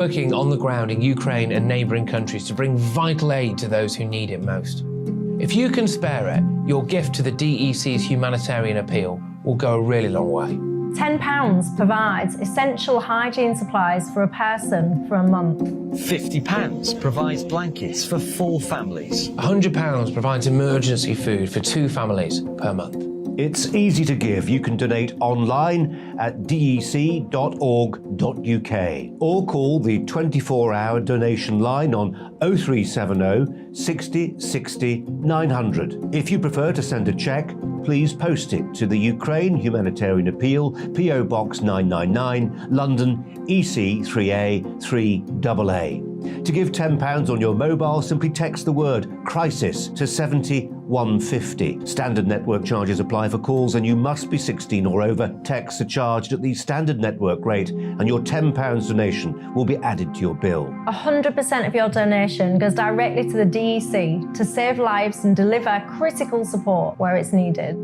working on the ground in Ukraine and neighbouring countries to bring vital aid to those who need it most. If you can spare it, your gift to the DEC's humanitarian appeal will go a really long way. £10 provides essential hygiene supplies for a person for a month. £50 provides blankets for 4 families. £100 provides emergency food for 2 families per month. It's easy to give. You can donate online at dec.org.uk or call the 24-hour donation line on 0370 60 60 900. If you prefer to send a cheque, please post it to the Ukraine Humanitarian Appeal, PO Box 999, London EC 3A 3AA. To give £10 on your mobile, simply text the word crisis to 70150. Standard network charges apply for calls and you must be 16 or over. Texts are charged at the standard network rate and your £10 donation will be added to your bill. 100% of your donation goes directly to the DEC to save lives and deliver critical support where it's needed.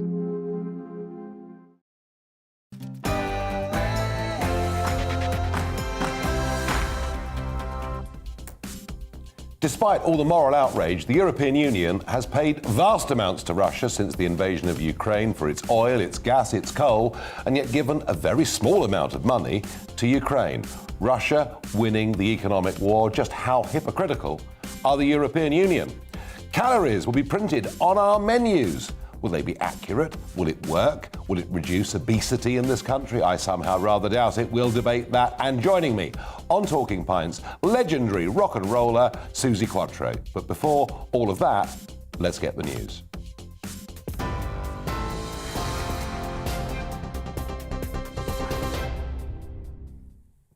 Despite all the moral outrage, the European Union has paid vast amounts to Russia since the invasion of Ukraine for its oil, its gas, its coal, and yet given a very small amount of money to Ukraine. Russia winning the economic war. Just how hypocritical are the European Union? Calories will be printed on our menus. Will they be accurate? Will it work? Will it reduce obesity in this country? I somehow rather doubt it. We'll debate that. And joining me on Talking Pints, legendary rock and roller Suzi Quatro. But before all of that, let's get the news.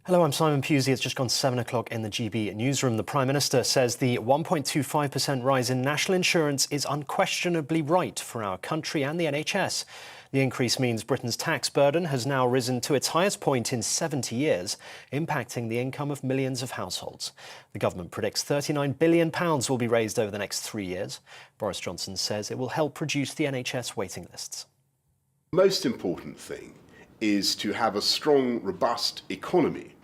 Hello, I'm Simon Pusey. It's just gone 7 o'clock in the GB newsroom. The Prime Minister says the 1.25% rise in national insurance is unquestionably right for our country and the NHS. The increase means Britain's tax burden has now risen to its highest point in 70 years, impacting the income of millions of households. The government predicts £39 billion will be raised over the next 3 years. Boris Johnson says it will help reduce the NHS waiting lists. The most important thing is to have a strong, robust economy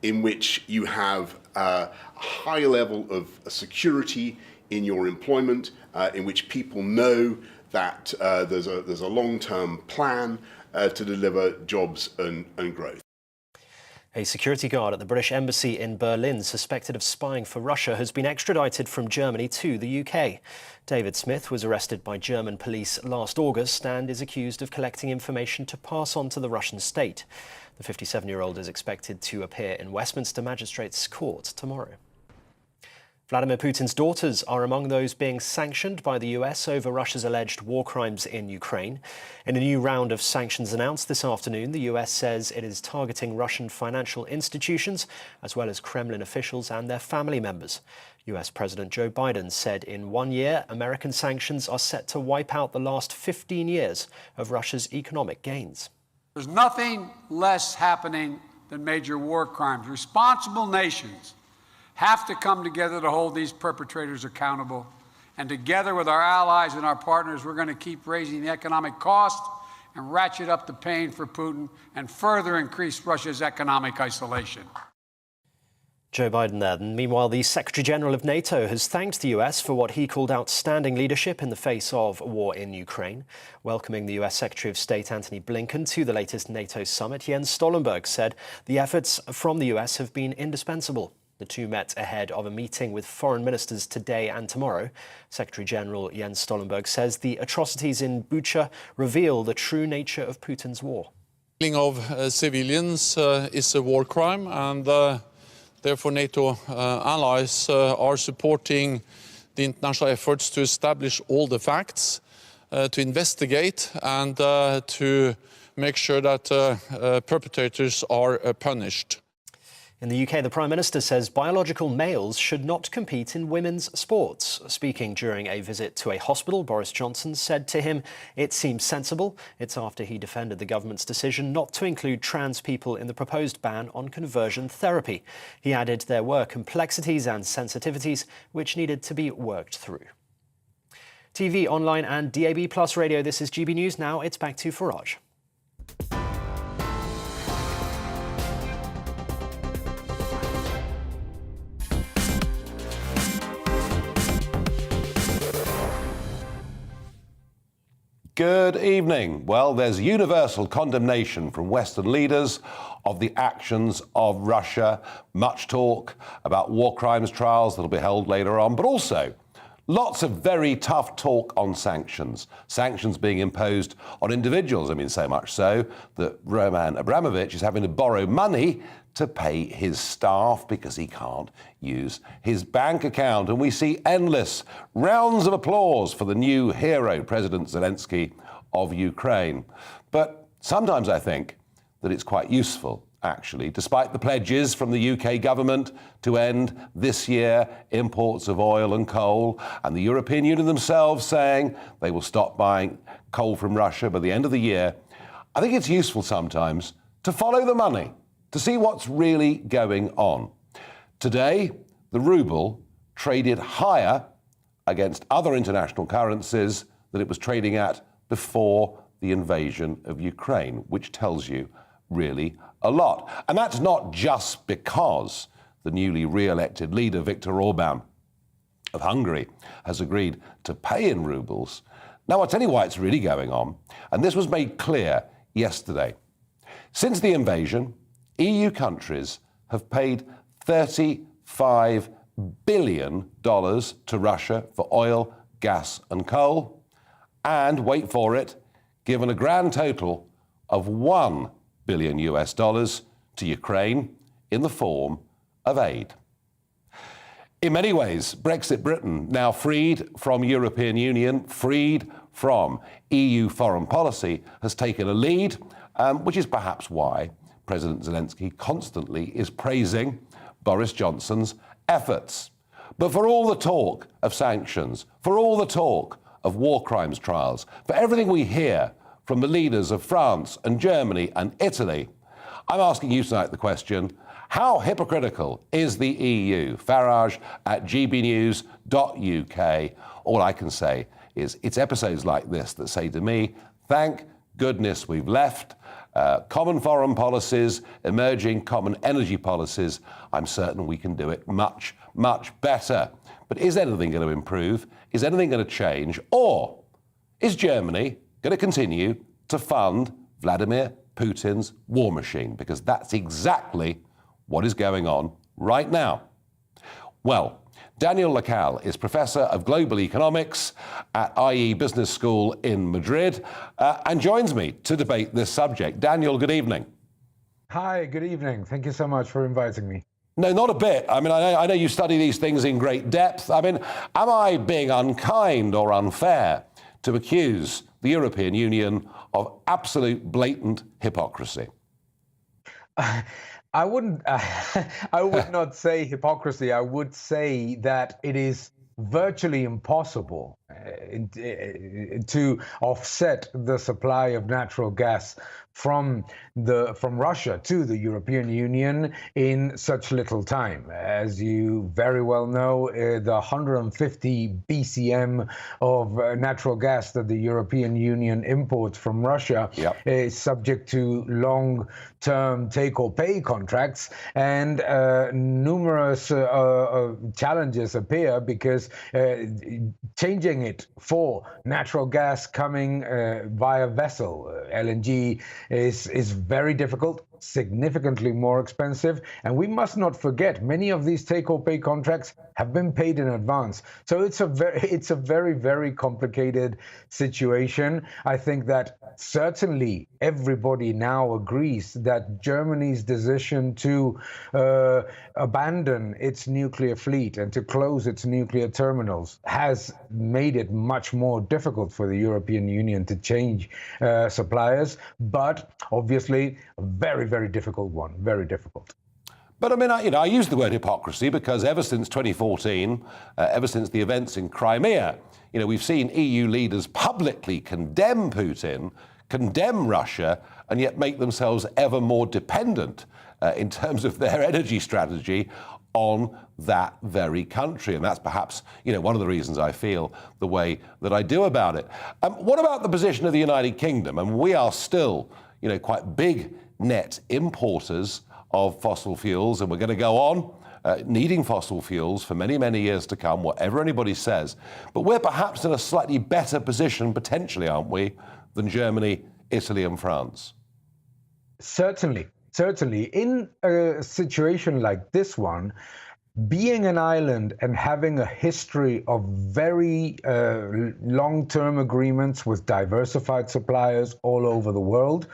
in which you have a high level of security in your employment, in which people know that there's a long-term plan to deliver jobs and growth. A security guard at the British Embassy in Berlin suspected of spying for Russia has been extradited from Germany to the UK. David Smith was arrested by German police last August and is accused of collecting information to pass on to the Russian state. The 57-year-old is expected to appear in Westminster Magistrates' Court tomorrow. Vladimir Putin's daughters are among those being sanctioned by the US over Russia's alleged war crimes in Ukraine. In a new round of sanctions announced this afternoon, the US says it is targeting Russian financial institutions, as well as Kremlin officials and their family members. US President Joe Biden said in 1 year, American sanctions are set to wipe out the last 15 years of Russia's economic gains. There's nothing less happening than major war crimes. Responsible nations have to come together to hold these perpetrators accountable. And together with our allies and our partners, we're going to keep raising the economic cost and ratchet up the pain for Putin and further increase Russia's economic isolation. Joe Biden there. Meanwhile, the Secretary-General of NATO has thanked the US for what he called outstanding leadership in the face of war in Ukraine. Welcoming the US Secretary of State Antony Blinken to the latest NATO summit, Jens Stoltenberg said the efforts from the US have been indispensable. The two met ahead of a meeting with foreign ministers today and tomorrow. Secretary-General Jens Stoltenberg says the atrocities in Bucha reveal the true nature of Putin's war. Killing of civilians is a war crime, and therefore, NATO allies are supporting the international efforts to establish all the facts, to investigate and to make sure that perpetrators are punished. In the UK, the Prime Minister says biological males should not compete in women's sports. Speaking during a visit to a hospital, Boris Johnson said to him, "It seems sensible." It's after he defended the government's decision not to include trans people in the proposed ban on conversion therapy. He added there were complexities and sensitivities which needed to be worked through. TV, online and DAB+ radio, this is GB News. Now it's back to Farage. Good evening. Well, there's universal condemnation from Western leaders of the actions of Russia. Much talk about war crimes trials that'll be held later on, but also lots of very tough talk on sanctions. Sanctions being imposed on individuals. I mean, so much so that Roman Abramovich is having to borrow money to pay his staff because he can't use his bank account. And we see endless rounds of applause for the new hero, President Zelensky of Ukraine. But sometimes I think that it's quite useful, actually, despite the pledges from the UK government to end this year imports of oil and coal, and the European Union themselves saying they will stop buying coal from Russia by the end of the year. I think it's useful sometimes to follow the money, to see what's really going on. Today, the ruble traded higher against other international currencies than it was trading at before the invasion of Ukraine, which tells you really a lot. And that's not just because the newly re-elected leader, Viktor Orban of Hungary, has agreed to pay in rubles. Now, I'll tell you why it's really going on. And this was made clear yesterday. Since the invasion, EU countries have paid $35 billion to Russia for oil, gas and coal, and, wait for it, given a grand total of $1 billion to Ukraine in the form of aid. In many ways, Brexit Britain, now freed from European Union, freed from EU foreign policy, has taken a lead, which is perhaps why President Zelensky constantly is praising Boris Johnson's efforts. But for all the talk of sanctions, for all the talk of war crimes trials, for everything we hear from the leaders of France and Germany and Italy, I'm asking you tonight the question, how hypocritical is the EU? Farage at GBNews.uk. All I can say is it's episodes like this that say to me, thank goodness we've left common foreign policies, emerging common energy policies. I'm certain we can do it much, much better. But is anything going to improve? Is anything going to change? Or is Germany going to continue to fund Vladimir Putin's war machine? Because that's exactly what is going on right now. Well, Daniel Lacalle is Professor of Global Economics at IE Business School in Madrid and joins me to debate this subject. Daniel, good evening. Hi, good evening. Thank you so much for inviting me. No, not a bit. I mean, I know you study these things in great depth. I mean, am I being unkind or unfair to accuse the European Union of absolute blatant hypocrisy? I wouldn't. I would not say hypocrisy. I would say that it is virtually impossible to offset the supply of natural gas from Russia to the European Union in such little time. As you very well know, the 150 BCM of natural gas that the European Union imports from Russia is subject to long-term take-or-pay contracts, and numerous challenges appear because changing it for natural gas coming via vessel, LNG, is very difficult, significantly more expensive, and we must not forget many of these take-or-pay contracts have been paid in advance. So it's a very, very complicated situation. I think that certainly everybody now agrees that Germany's decision to abandon its nuclear fleet and to close its nuclear terminals has made it much more difficult for the European Union to change suppliers, but obviously a very, very difficult one, very difficult. But I mean, I use the word hypocrisy because ever since 2014, ever since the events in Crimea, we've seen EU leaders publicly condemn Putin, condemn Russia, and yet make themselves ever more dependent in terms of their energy strategy on that very country. And that's perhaps, one of the reasons I feel the way that I do about it. What about the position of the United Kingdom? And we are still, quite big net importers of fossil fuels, and we're going to go on needing fossil fuels for many, many years to come, whatever anybody says. But we're perhaps in a slightly better position, potentially, aren't we, than Germany, Italy and France? Certainly. In a situation like this one, being an island and having a history of very long-term agreements with diversified suppliers all over the world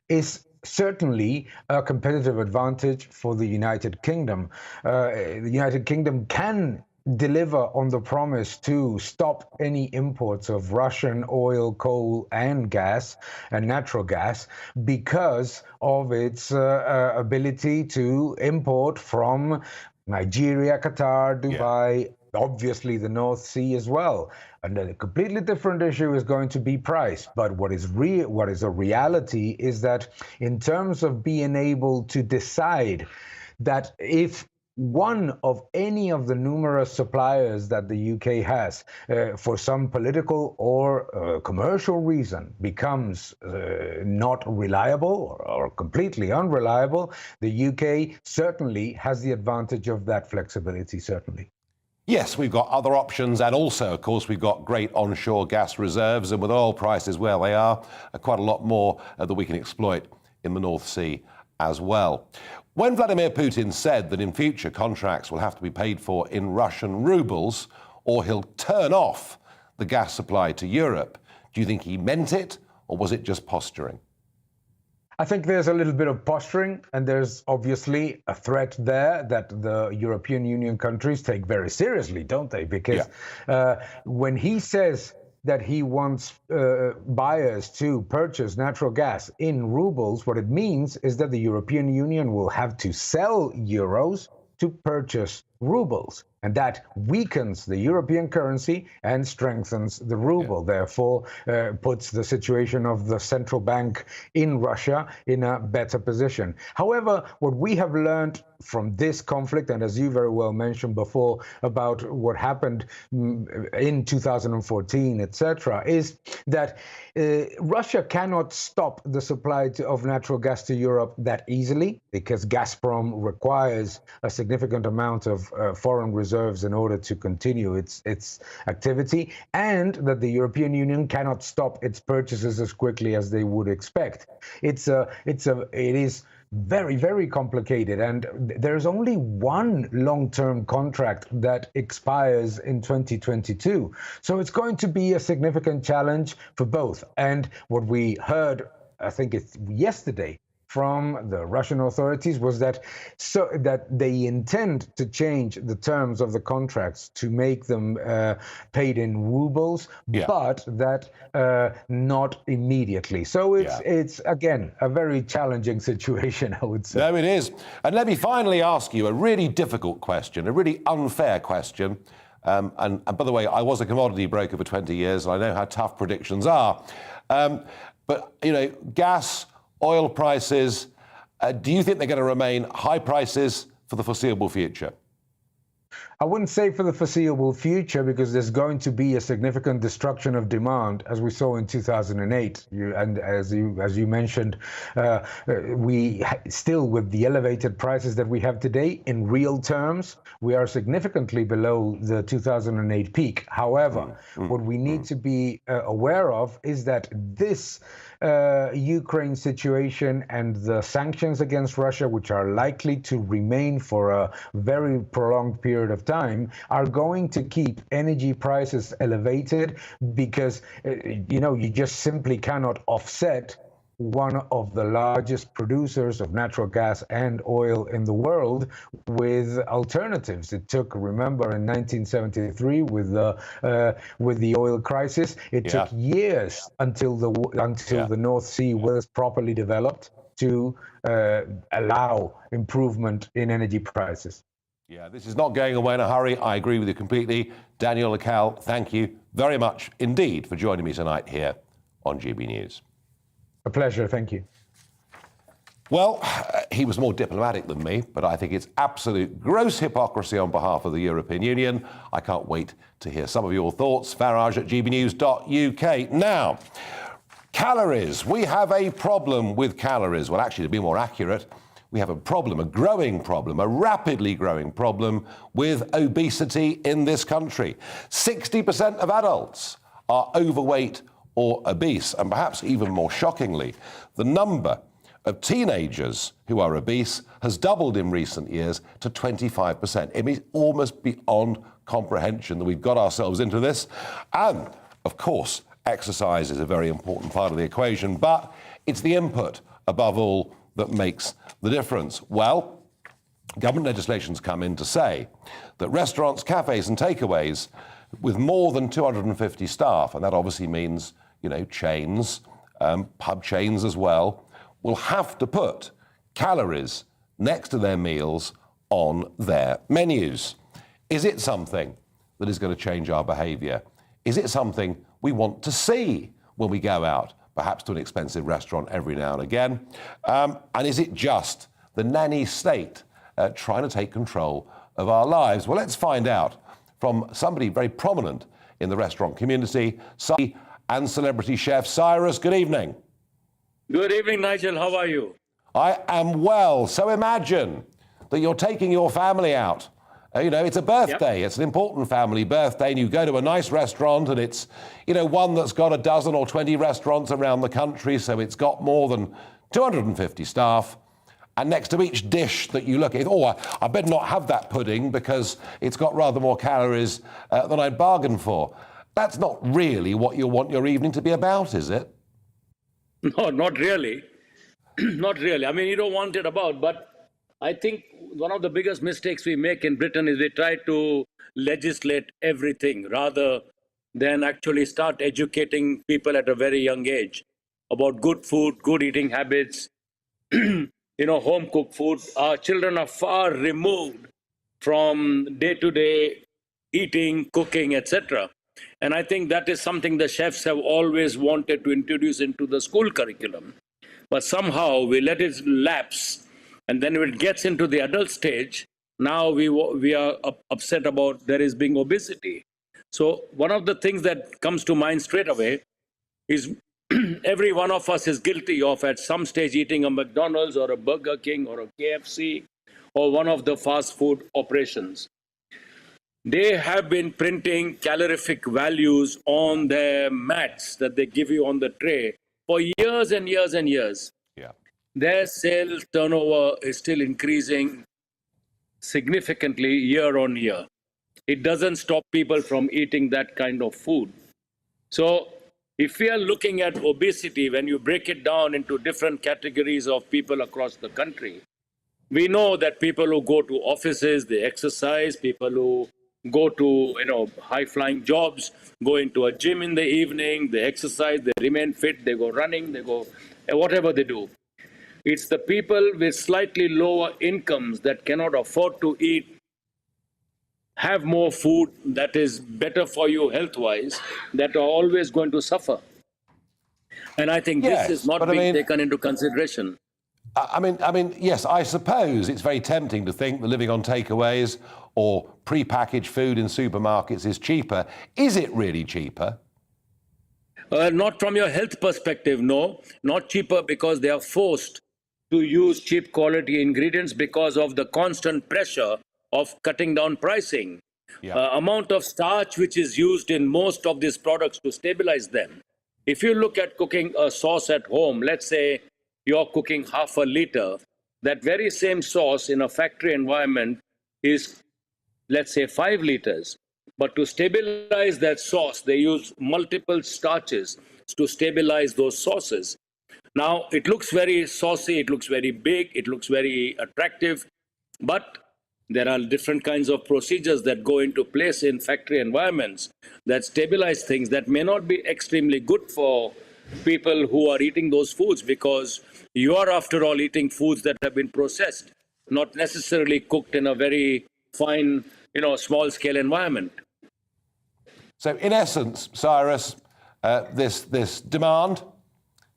is certainly a competitive advantage for the United Kingdom. The United Kingdom can deliver on the promise to stop any imports of Russian oil, coal, and gas, and natural gas, because of its ability to import from Nigeria, Qatar, Dubai, obviously the North Sea as well. And a completely different issue is going to be price. But what is a reality is that in terms of being able to decide that if one of any of the numerous suppliers that the UK has, for some political or commercial reason, becomes not reliable or completely unreliable, the UK certainly has the advantage of that flexibility, certainly. Yes, we've got other options, and also, of course, we've got great onshore gas reserves, and with oil prices where they are, quite a lot more that we can exploit in the North Sea as well. When Vladimir Putin said that in future contracts will have to be paid for in Russian rubles, or he'll turn off the gas supply to Europe, do you think he meant it, or was it just posturing? I think there's a little bit of posturing, and there's obviously a threat there that the European Union countries take very seriously, don't they? Because when he says that he wants buyers to purchase natural gas in rubles, what it means is that the European Union will have to sell euros to purchase rubles. And that weakens the European currency and strengthens the ruble, therefore puts the situation of the central bank in Russia in a better position. However, what we have learned from this conflict, and as you very well mentioned before about what happened in 2014, etc., is that Russia cannot stop the supply of natural gas to Europe that easily, because Gazprom requires a significant amount of foreign reserves in order to continue its activity, and that the European Union cannot stop its purchases as quickly as they would expect. It is very, very complicated, and there's only one long-term contract that expires in 2022. So it's going to be a significant challenge for both. And what we heard, I think it's yesterday, from the Russian authorities was that they intend to change the terms of the contracts to make them paid in rubles, but that not immediately. So it's again a very challenging situation, I would say. No, it is. And let me finally ask you a really difficult question, a really unfair question. And by the way, I was a commodity broker for 20 years, and I know how tough predictions are. But you know, gas, oil prices, do you think they're going to remain high prices for the foreseeable future? I wouldn't say for the foreseeable future, because there's going to be a significant destruction of demand, as we saw in 2008. And as you mentioned, we still, with the elevated prices that we have today, in real terms, we are significantly below the 2008 peak. However, what we need to be aware of is that this Ukraine situation and the sanctions against Russia, which are likely to remain for a very prolonged period of time, are going to keep energy prices elevated, because you just simply cannot offset one of the largest producers of natural gas and oil in the world with alternatives. It took, remember, in 1973 with the oil crisis, it took years until the North Sea was properly developed to allow improvement in energy prices. Yeah, this is not going away in a hurry. I agree with you completely. Daniel Lacal, thank you very much indeed for joining me tonight here on GB News. A pleasure, thank you. Well, he was more diplomatic than me, but I think it's absolute gross hypocrisy on behalf of the European Union. I can't wait to hear some of your thoughts. Farage at gbnews.uk. Now, calories. We have a problem with calories. Well, actually, to be more accurate, we have a problem, a growing problem, a rapidly growing problem with obesity in this country. 60% of adults are overweight or obese, and perhaps even more shockingly, the number of teenagers who are obese has doubled in recent years to 25%. It is almost beyond comprehension that we've got ourselves into this. And, of course, exercise is a very important part of the equation, but it's the input, above all, that makes the difference. Well, government legislation's come in to say that restaurants, cafes and takeaways with more than 250 staff, and that obviously means, you know, chains, pub chains as well, will have to put calories next to their meals on their menus. Is it something that is going to change our behaviour? Is it something we want to see when we go out, perhaps to an expensive restaurant every now and again? And is it just the nanny state trying to take control of our lives? Well, let's find out from somebody very prominent in the restaurant community, and celebrity chef Cyrus. Good evening. Good evening, Nigel. How are you? I am well. So imagine that you're taking your family out. You know, it's a birthday. Yep. It's an important family birthday, and you go to a nice restaurant, and it's, you know, one that's got a dozen or 20 restaurants around the country, so it's got more than 250 staff. And next to each dish that you look at, I better not have that pudding because it's got rather more calories than I'd bargained for. That's not really what you want your evening to be about, is it? No, not really. Not really. I mean, you don't want it about, but I think one of the biggest mistakes we make in Britain is we try to legislate everything rather than actually start educating people at a very young age about good food, good eating habits, you know, home-cooked food. Our children are far removed from day-to-day eating, cooking, etc. And I think that is something the chefs have always wanted to introduce into the school curriculum. But somehow we let it lapse. And then when it gets into the adult stage, now we are upset about there is being obesity. So one of the things that comes to mind straight away is every one of us is guilty of at some stage eating a McDonald's or a Burger King or a KFC or one of the fast food operations. They have been printing calorific values on their mats that they give you on the tray for years and years and years. Yeah. Their sales turnover is still increasing significantly year on year. It doesn't stop people from eating that kind of food. So if we are looking at obesity, when you break it down into different categories of people across the country, we know that people who go to offices, they exercise, people who go to, you know, high-flying jobs, go into a gym in the evening, they exercise, they remain fit, they go running, they go whatever they do. It's the people with slightly lower incomes that cannot afford to eat, have more food that is better for you health-wise, that are always going to suffer. And I think this is not being taken into consideration. I mean, yes, I suppose it's very tempting to think that living on takeaways or pre-packaged food in supermarkets is cheaper. Is it really cheaper? Not from your health perspective, no. Not cheaper because they are forced to use cheap quality ingredients because of the constant pressure of cutting down pricing. Amount of starch which is used in most of these products to stabilize them. If you look at cooking a sauce at home, let's say you're cooking half a liter, that very same sauce in a factory environment is, let's say, 5 liters. But to stabilize that sauce, they use multiple starches to stabilize those sauces. Now, it looks very saucy, it looks very big, it looks very attractive, but there are different kinds of procedures that go into place in factory environments that stabilize things that may not be extremely good for people who are eating those foods, because you are, after all, eating foods that have been processed, not necessarily cooked in a very fine, you know, small-scale environment. So, in essence, Cyrus, this demand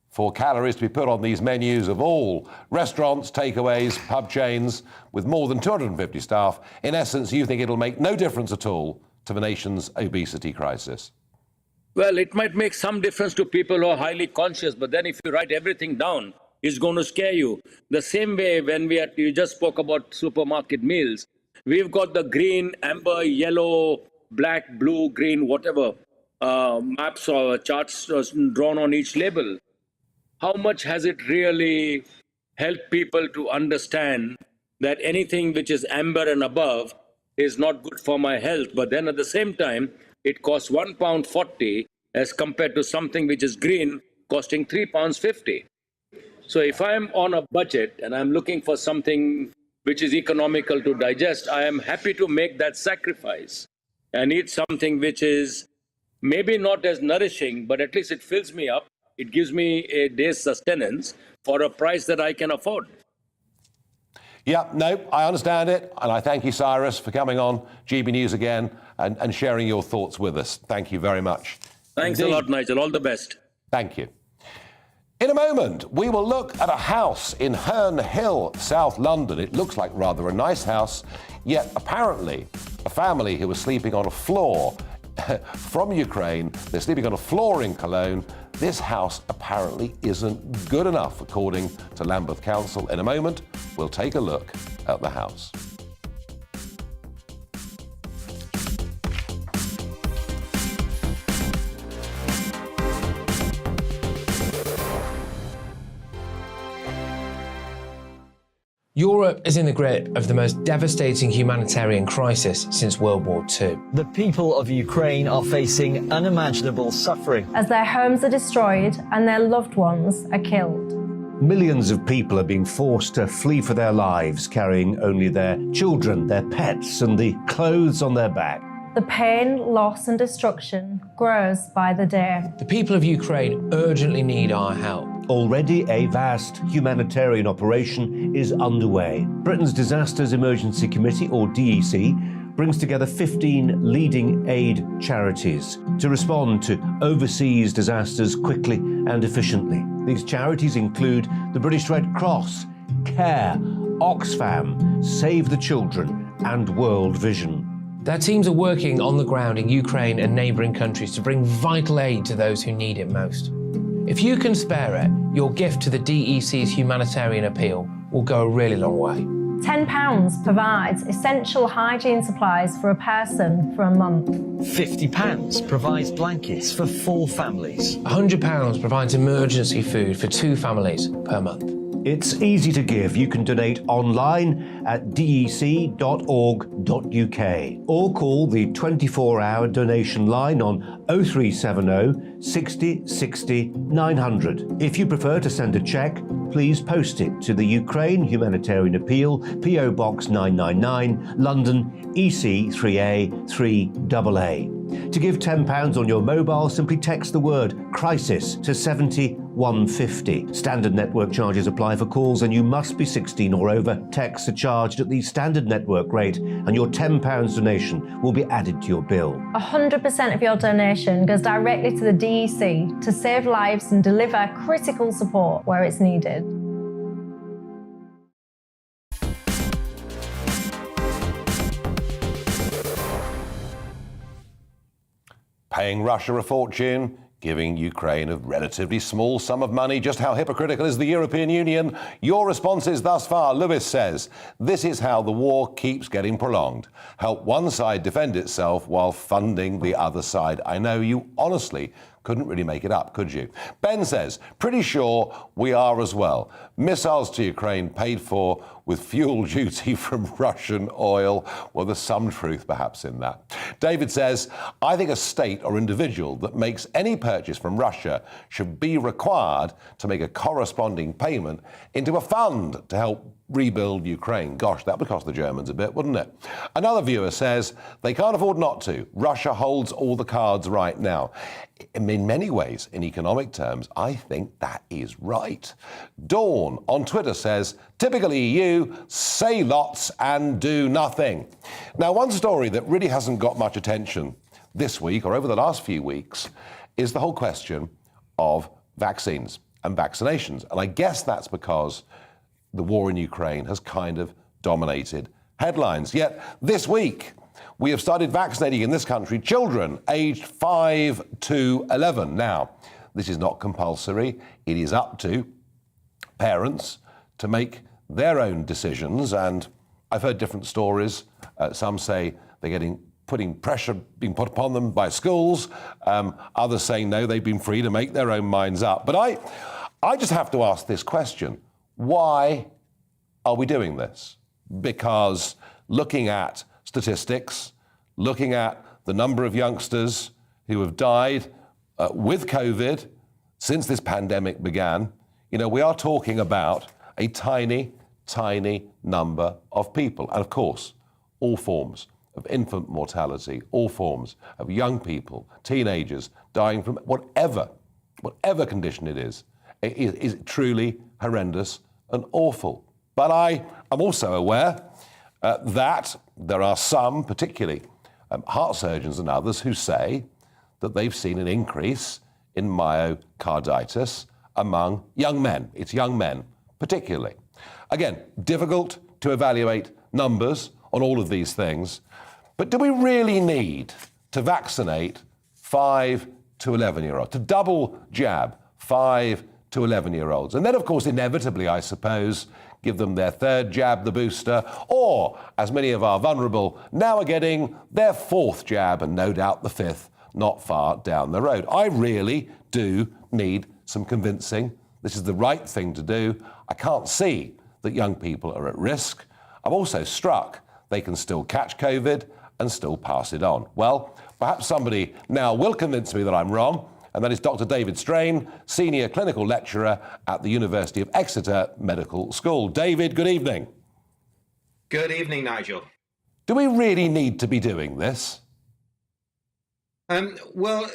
for calories to be put on these menus of all restaurants, takeaways, pub chains with more than 250 staff, in essence, you think it'll make no difference at all to the nation's obesity crisis? Well, it might make some difference to people who are highly conscious, but then if you write everything down, is going to scare you. The same way when you just spoke about supermarket meals, we've got the green, amber, yellow, black, blue, green, whatever maps or charts drawn on each label. How much has it really helped people to understand that anything which is amber and above is not good for my health? But then at the same time, it costs £1.40 as compared to something which is green costing £3.50. So if I'm on a budget and I'm looking for something which is economical to digest, I am happy to make that sacrifice and eat something which is maybe not as nourishing, but at least it fills me up. It gives me a day's sustenance for a price that I can afford. Yeah, no, I understand it. And I thank you, Cyrus, for coming on GB News again and sharing your thoughts with us. Thank you very much. Thanks a lot, Nigel. All the best. Thank you. In a moment, we will look at a house in Herne Hill, South London. It looks like rather a nice house, yet apparently a family who was sleeping on a floor from Ukraine, they're sleeping on a floor in Cologne. This house apparently isn't good enough, according to Lambeth Council. In a moment, we'll take a look at the house. Europe is in the grip of the most devastating humanitarian crisis since World War II. The people of Ukraine are facing unimaginable suffering as their homes are destroyed and their loved ones are killed. Millions of people are being forced to flee for their lives, carrying only their children, their pets, and the clothes on their back. The pain, loss, and destruction grows by the day. The people of Ukraine urgently need our help. Already a vast humanitarian operation is underway. Britain's Disasters Emergency Committee, or DEC, brings together 15 leading aid charities to respond to overseas disasters quickly and efficiently. These charities include the British Red Cross, CARE, Oxfam, Save the Children, and World Vision. Their teams are working on the ground in Ukraine and neighbouring countries to bring vital aid to those who need it most. If you can spare it, your gift to the DEC's humanitarian appeal will go a really long way. £10 provides essential hygiene supplies for a person for a month. £50 provides blankets for 4 families. £100 provides emergency food for 2 families per month. It's easy to give. You can donate online at dec.org.uk or call the 24-hour donation line on 0370 60 60 900. If you prefer to send a cheque, please post it to the Ukraine Humanitarian Appeal, PO Box 999, London, EC 3A 3AA. To give £10 on your mobile, simply text the word crisis to 70150. Standard network charges apply for calls and you must be 16 or over. Texts are charged at the standard network rate and your £10 donation will be added to your bill. 100% of your donation goes directly to the DEC to save lives and deliver critical support where it's needed. Paying Russia a fortune, giving Ukraine a relatively small sum of money. Just how hypocritical is the European Union? Your responses thus far. Lewis says, this is how the war keeps getting prolonged. Help one side defend itself while funding the other side. I know you honestly couldn't really make it up, could you? Ben says, pretty sure we are as well. Missiles to Ukraine paid for with fuel duty from Russian oil. Well, there's some truth perhaps in that. David says, I think a state or individual that makes any purchase from Russia should be required to make a corresponding payment into a fund to help rebuild Ukraine. Gosh, that would cost the Germans a bit, wouldn't it? Another viewer says they can't afford not to. Russia holds all the cards right now. In many ways, in economic terms, I think that is right. Dawn on Twitter says, typical EU, say lots and do nothing. Now, one story that really hasn't got much attention this week or over the last few weeks is the whole question of vaccines and vaccinations. And I guess that's because the war in Ukraine has kind of dominated headlines. Yet this week, we have started vaccinating in this country children aged 5 to 11. Now, this is not compulsory. It is up to parents to make their own decisions. And I've heard different stories. Some say they're putting pressure being put upon them by schools. Others saying no, they've been free to make their own minds up. But I just have to ask this question. Why are we doing this? Because looking at statistics, looking at the number of youngsters who have died with COVID since this pandemic began, we are talking about a tiny, tiny number of people. And of course, all forms of infant mortality, all forms of young people, teenagers dying from whatever condition it is truly horrendous and awful. But I am also aware that there are some, particularly heart surgeons and others, who say that they've seen an increase in myocarditis among young men. It's young men, particularly. Again, difficult to evaluate numbers on all of these things, but do we really need to vaccinate 5 to 11-year-olds, to double jab 5 to 11-year-olds? And then, of course, inevitably, I suppose, give them their third jab, the booster, or, as many of our vulnerable now are getting, their fourth jab, and no doubt the fifth not far down the road. I really do need some convincing. This is the right thing to do. I can't see that young people are at risk. I'm also struck they can still catch COVID and still pass it on. Well, perhaps somebody now will convince me that I'm wrong, and that is Dr. David Strain, Senior Clinical Lecturer at the University of Exeter Medical School. David, good evening. Good evening, Nigel. Do we really need to be doing this? Well,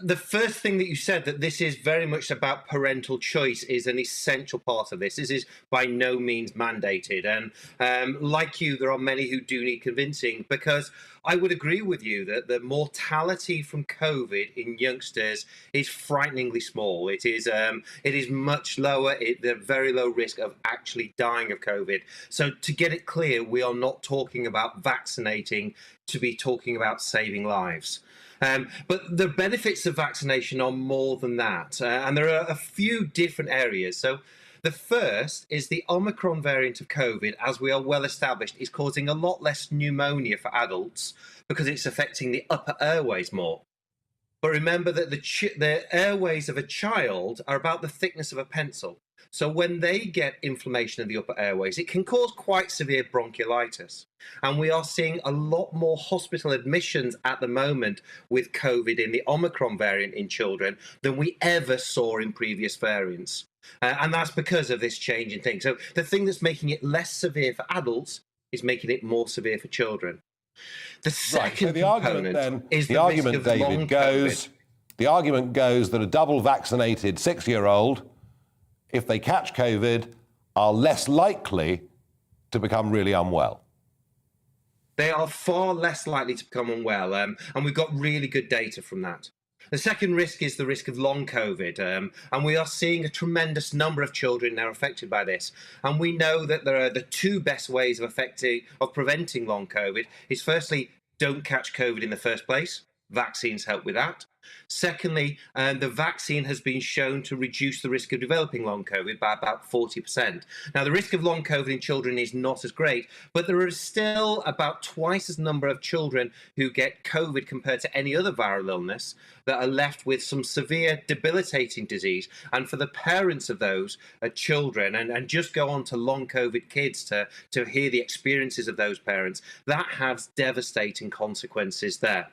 the first thing that you said, that this is very much about parental choice, is an essential part of this. This is by no means mandated. And like you, there are many who do need convincing, because I would agree with you that the mortality from COVID in youngsters is frighteningly small. It is much lower. They're very low risk of actually dying of COVID. So to get it clear, we are not talking about vaccinating to be talking about saving lives. But the benefits of vaccination are more than that. And there are a few different areas. So the first is the Omicron variant of COVID, as we are well established, is causing a lot less pneumonia for adults because it's affecting the upper airways more. But remember that the airways of a child are about the thickness of a pencil. So when they get inflammation of the upper airways, it can cause quite severe bronchiolitis. And we are seeing a lot more hospital admissions at the moment with COVID in the Omicron variant in children than we ever saw in previous variants. And that's because of this change in things. So the thing that's making it less severe for adults is making it more severe for children. The second component is the risk of long COVID. The argument goes that a double vaccinated 6-year-old, if they catch COVID, are less likely to become really unwell. They are far less likely to become unwell, and we've got really good data from that. The second risk is the risk of long COVID, and we are seeing a tremendous number of children now affected by this. And we know that there are the two best ways of preventing long COVID is, firstly, don't catch COVID in the first place. Vaccines help with that. Secondly, the vaccine has been shown to reduce the risk of developing long COVID by about 40%. Now, the risk of long COVID in children is not as great, but there are still about twice as number of children who get COVID compared to any other viral illness that are left with some severe debilitating disease. And for the parents of those children, and just go on to long COVID kids to hear the experiences of those parents, that has devastating consequences there.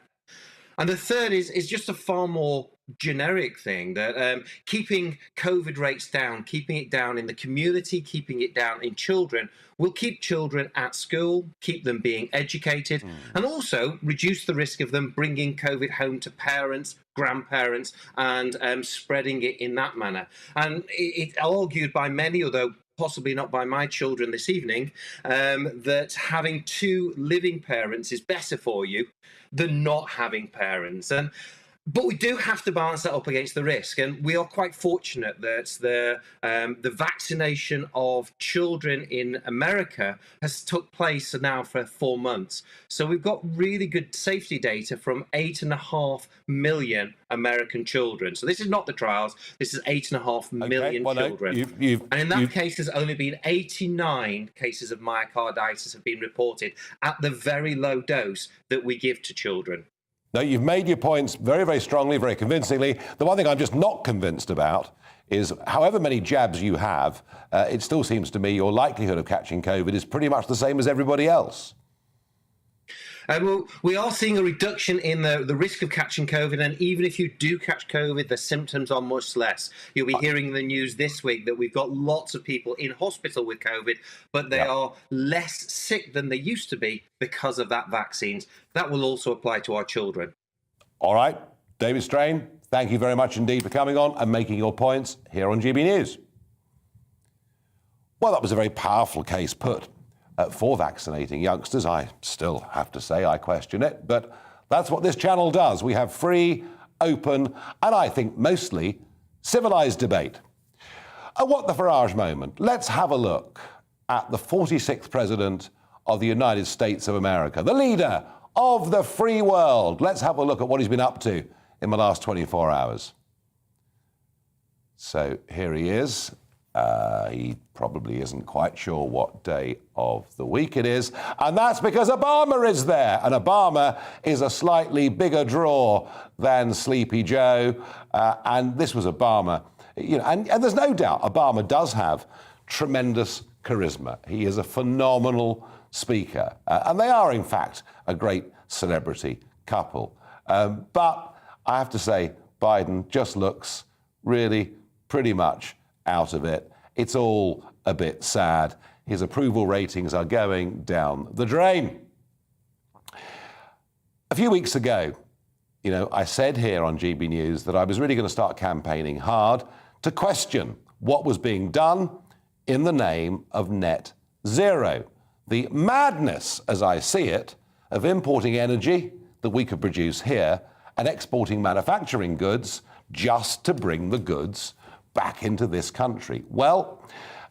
And the third is just a far more generic thing, that keeping COVID rates down, keeping it down in the community, keeping it down in children, will keep children at school, keep them being educated, and also reduce the risk of them bringing COVID home to parents, grandparents, and spreading it in that manner. And it's argued by many, although possibly not by my children this evening, that having two living parents is better for you than not having parents. And But we do have to balance that up against the risk, and we are quite fortunate that the vaccination of children in America has took place now for 4 months. So we've got really good safety data from 8.5 million American children. So this is not the trials. This is 8.5 million children. And in that case, there's only been 89 cases of myocarditis have been reported at the very low dose that we give to children. No, you've made your points very, very strongly, very convincingly. The one thing I'm just not convinced about is however many jabs you have, it still seems to me your likelihood of catching COVID is pretty much the same as everybody else. Well, we are seeing a reduction in the risk of catching COVID, and even if you do catch COVID, the symptoms are much less. You'll be hearing in the news this week that we've got lots of people in hospital with COVID, but they are less sick than they used to be because of that vaccines. That will also apply to our children. All right, David Strain, thank you very much indeed for coming on and making your points here on GB News. Well, that was a very powerful case put for vaccinating youngsters. I still have to say I question it, but that's what this channel does. We have free, open, and I think mostly civilised debate. At What the Farage moment, let's have a look at the 46th President of the United States of America, the leader of the free world. Let's have a look at what he's been up to in the last 24 hours. So here he is. He probably isn't quite sure what day of the week it is, and that's because Obama is there, and Obama is a slightly bigger draw than Sleepy Joe, and this was Obama. You know, and there's no doubt Obama does have tremendous charisma. He is a phenomenal speaker, and they are, in fact, a great celebrity couple. But I have to say, Biden just looks really pretty much out of it. It's all a bit sad. His approval ratings are going down the drain. A few weeks ago, you know, I said here on GB News that I was really going to start campaigning hard to question what was being done in the name of net zero. The madness, as I see it, of importing energy that we could produce here and exporting manufacturing goods just to bring the goods back into this country. Well,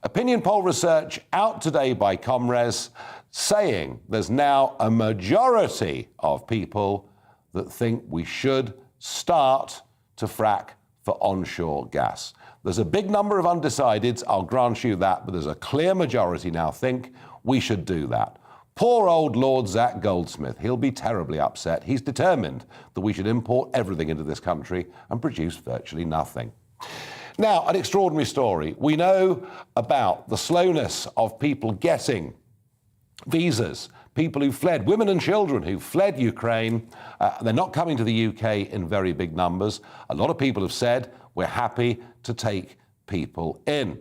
opinion poll research out today by Comres saying there's now a majority of people that think we should start to frack for onshore gas. There's a big number of undecideds, I'll grant you that, but there's a clear majority now think we should do that. Poor old Lord Zach Goldsmith, he'll be terribly upset. He's determined that we should import everything into this country and produce virtually nothing. Now, an extraordinary story. We know about the slowness of people getting visas, people who fled, women and children who fled Ukraine. They're not coming to the UK in very big numbers. A lot of people have said, we're happy to take people in.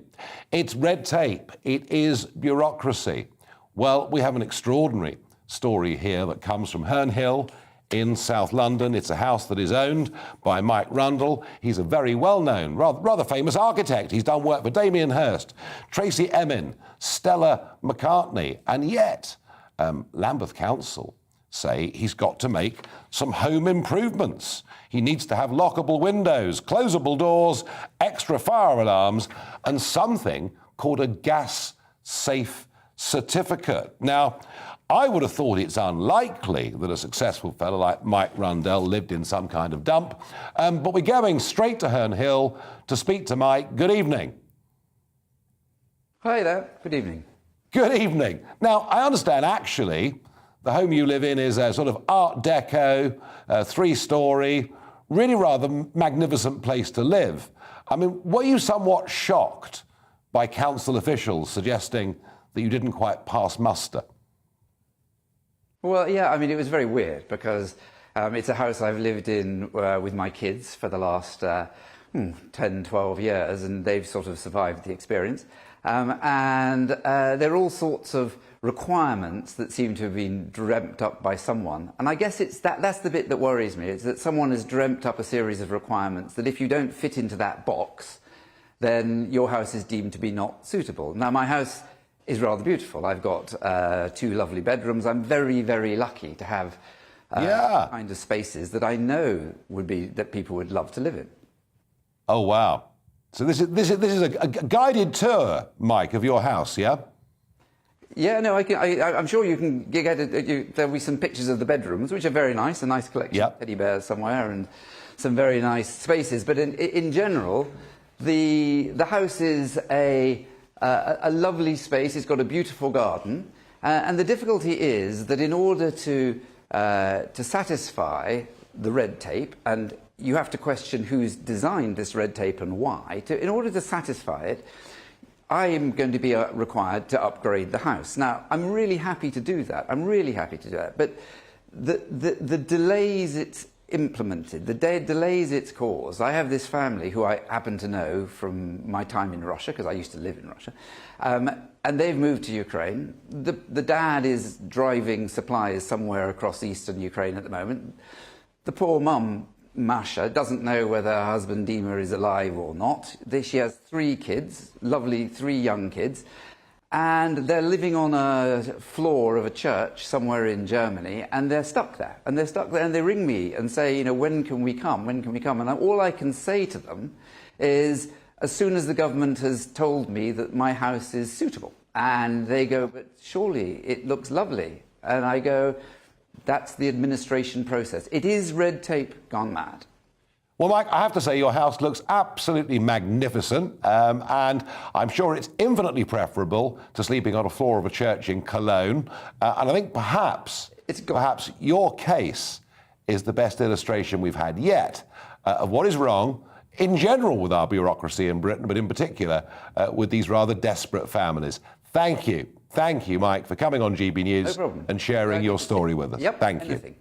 It's red tape. It is bureaucracy. Well, we have an extraordinary story here that comes from Herne Hill in South London. It's a house that is owned by Mike Rundle. He's a very well-known, rather famous architect. He's done work for Damien Hirst, Tracy Emin, Stella McCartney, and yet Lambeth Council say he's got to make some home improvements. He needs to have lockable windows, closable doors, extra fire alarms, and something called a gas-safe certificate. Now, I would have thought it's unlikely that a successful fellow like Mike Rundle lived in some kind of dump, but we're going straight to Herne Hill to speak to Mike. Good evening. Hi there. Good evening. Good evening. Now, I understand actually the home you live in is a sort of Art Deco, three-storey, really rather magnificent place to live. I mean, were you somewhat shocked by council officials suggesting that you didn't quite pass muster? Well, yeah, I mean, it was very weird because it's a house I've lived in with my kids for the last 10, 12 years, and they've sort of survived the experience. And there are all sorts of requirements that seem to have been dreamt up by someone. And I guess it's that's the bit that worries me, is that someone has dreamt up a series of requirements that if you don't fit into that box, then your house is deemed to be not suitable. Now, my house is rather beautiful. I've got 2 lovely bedrooms. I'm very, very lucky to have kind of spaces that I know that people would love to live in. Oh, wow. So this is a guided tour, Mike, of your house, yeah? Yeah, no, I'm sure you can get it. There'll be some pictures of the bedrooms, which are very nice, a nice collection of teddy bears somewhere, and some very nice spaces. But in general, the house is a lovely space. It's got a beautiful garden, and the difficulty is that in order to satisfy the red tape, and you have to question who's designed this red tape and why. In order to satisfy it, I am going to be required to upgrade the house. Now, I'm really happy to do that. But the delays it's implemented, the delays it's caused. I have this family who I happen to know from my time in Russia, because I used to live in Russia, and they've moved to Ukraine. The dad is driving supplies somewhere across eastern Ukraine at the moment. The poor mum, Masha, doesn't know whether her husband Dima is alive or not. She has 3 kids, lovely 3 young kids, and they're living on a floor of a church somewhere in Germany, and they're stuck there. And they ring me and say, when can we come? And all I can say to them is, as soon as the government has told me that my house is suitable. And they go, but surely it looks lovely. And I go, that's the administration process. It is red tape gone mad. Well, Mike, I have to say your house looks absolutely magnificent, and I'm sure it's infinitely preferable to sleeping on a floor of a church in Cologne. And I think perhaps your case is the best illustration we've had yet of what is wrong in general with our bureaucracy in Britain, but in particular with these rather desperate families. Thank you, Mike, for coming on GB News and sharing your story with us. Thank you.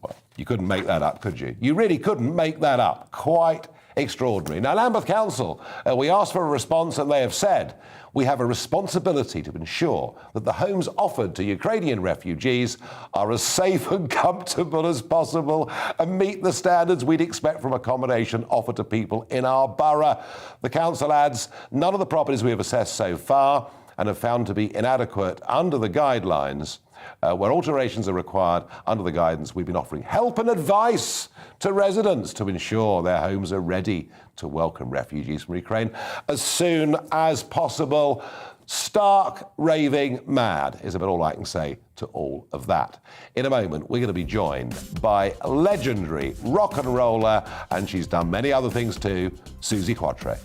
Well, you couldn't make that up, could you? You really couldn't make that up. Quite extraordinary. Now, Lambeth Council, we asked for a response, and they have said, we have a responsibility to ensure that the homes offered to Ukrainian refugees are as safe and comfortable as possible and meet the standards we'd expect from accommodation offered to people in our borough. The council adds, none of the properties we have assessed so far and have found to be inadequate under the guidelines. Where alterations are required under the guidance, we've been offering help and advice to residents to ensure their homes are ready to welcome refugees from Ukraine as soon as possible. Stark raving mad is about all I can say to all of that. In a moment, we're going to be joined by legendary rock and roller, and she's done many other things too, Suzi Quatro.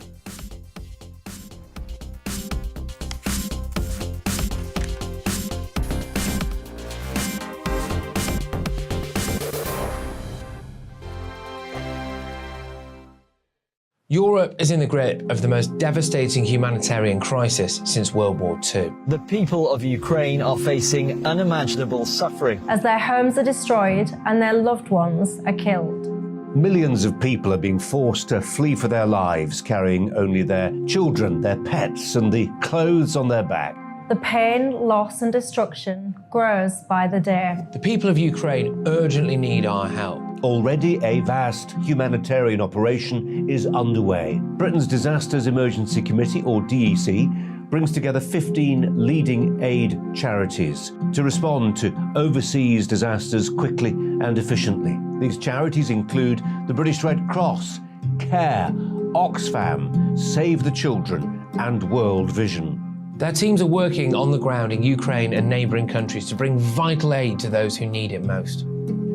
Europe is in the grip of the most devastating humanitarian crisis since World War II. The people of Ukraine are facing unimaginable suffering as their homes are destroyed and their loved ones are killed. Millions of people are being forced to flee for their lives, carrying only their children, their pets, and the clothes on their back. The pain, loss and destruction grows by the day. The people of Ukraine urgently need our help. Already a vast humanitarian operation is underway. Britain's Disasters Emergency Committee, or DEC, brings together 15 leading aid charities to respond to overseas disasters quickly and efficiently. These charities include the British Red Cross, CARE, Oxfam, Save the Children, and World Vision. Their teams are working on the ground in Ukraine and neighbouring countries to bring vital aid to those who need it most.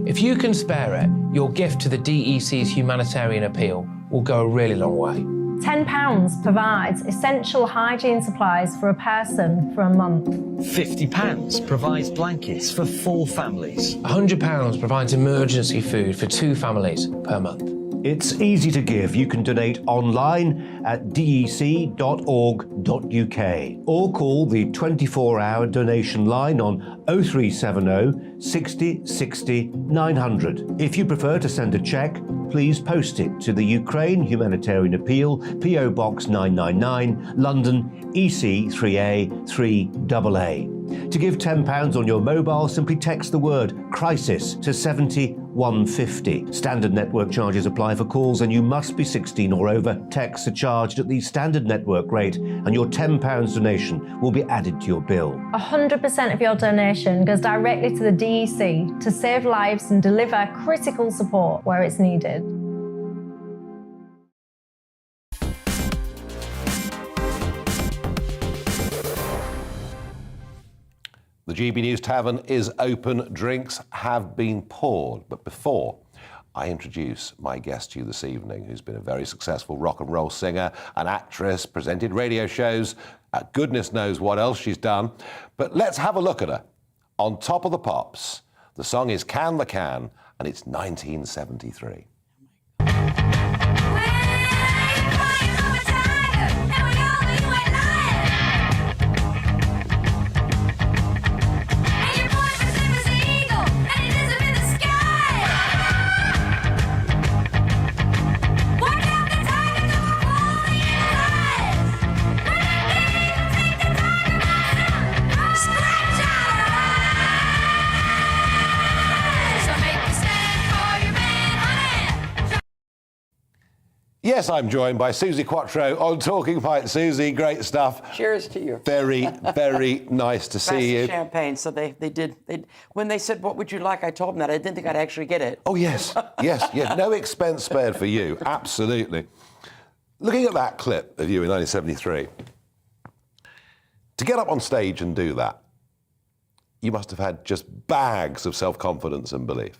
If you can spare it, your gift to the DEC's humanitarian appeal will go a really long way. £10 provides essential hygiene supplies for a person for a month. £50 provides blankets for 4 families. £100 provides emergency food for 2 families per month. It's easy to give. You can donate online at dec.org.uk or call the 24-hour donation line on 0370 60 60 900. If you prefer to send a cheque, please post it to the Ukraine Humanitarian Appeal, PO Box 999, London, EC 3A 3AA. To give £10 on your mobile, simply text the word crisis to 70 150. Standard network charges apply for calls and you must be 16 or over. Texts are charged at the standard network rate and your £10 donation will be added to your bill. 100% of your donation goes directly to the DEC to save lives and deliver critical support where it's needed. The GB News Tavern is open. Drinks have been poured. But before I introduce my guest to you this evening, who's been a very successful rock and roll singer, an actress, presented radio shows, goodness knows what else she's done. But let's have a look at her. On Top of the Pops, the song is Can the Can, and it's 1973. Yes, I'm joined by Suzi Quatro on Talking Pint. Suzi, great stuff. Cheers to you. Very, very nice to see you. Champagne. So they did. When they said, "What would you like?" I told them that I didn't think I'd actually get it. Oh yes, yes. No expense spared for you. Absolutely. Looking at that clip of you in 1973, to get up on stage and do that, you must have had just bags of self-confidence and belief.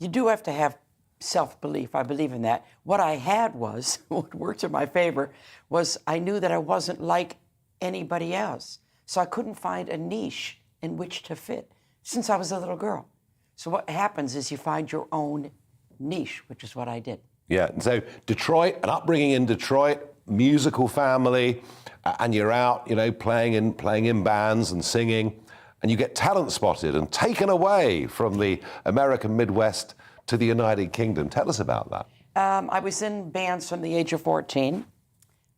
You do have to have self-belief. I believe in that. What I had was, what worked in my favor, was I knew that I wasn't like anybody else. So I couldn't find a niche in which to fit since I was a little girl. So what happens is you find your own niche, which is what I did. Yeah, and so Detroit, an upbringing in Detroit, musical family, and you're out, playing in bands and singing, and you get talent spotted and taken away from the American Midwest to the United Kingdom. Tell us about that. I was in bands from the age of 14,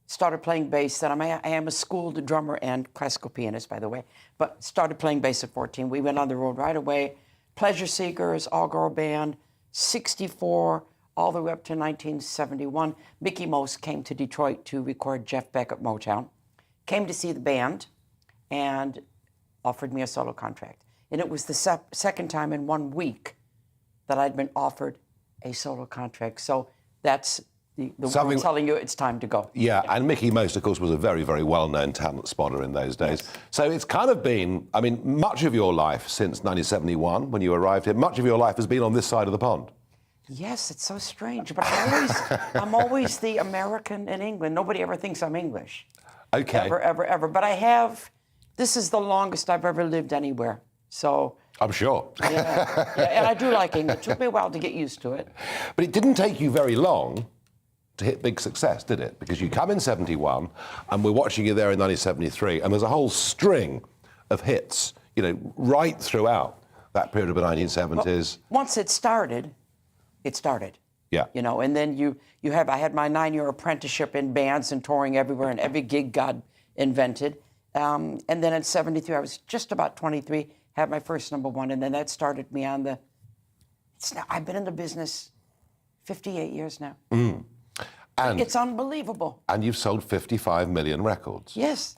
started playing bass. Then I am a schooled drummer and classical pianist, by the way, but started playing bass at 14. We went on the road right away. Pleasure Seekers, all-girl band, 64, all the way up to 1971. Mickey Most came to Detroit to record Jeff Beck at Motown, came to see the band, and offered me a solo contract. And it was the second time in 1 week that I'd been offered a solo contract. So that's the world telling you it's time to go. Yeah, and Mickey Most, of course, was a very, very well-known talent spotter in those days. Yes. So it's kind of been, much of your life since 1971, when you arrived here, much of your life has been on this side of the pond. Yes, it's so strange, but I'm always the American in England. Nobody ever thinks I'm English. Okay. Ever. But this is the longest I've ever lived anywhere. So I'm sure. Yeah, and I do like England. It took me a while to get used to it. But it didn't take you very long to hit big success, did it? Because you come in 71, and we're watching you there in 1973, and there's a whole string of hits, right throughout that period of the 1970s. Well, once it started. Yeah. And then I had my 9-year apprenticeship in bands and touring everywhere, and every gig God invented. And then in 73, I was just about 23, had my first #1, and then that started me on I've been in the business 58 years now. And it's unbelievable. And you've sold 55 million records. Yes.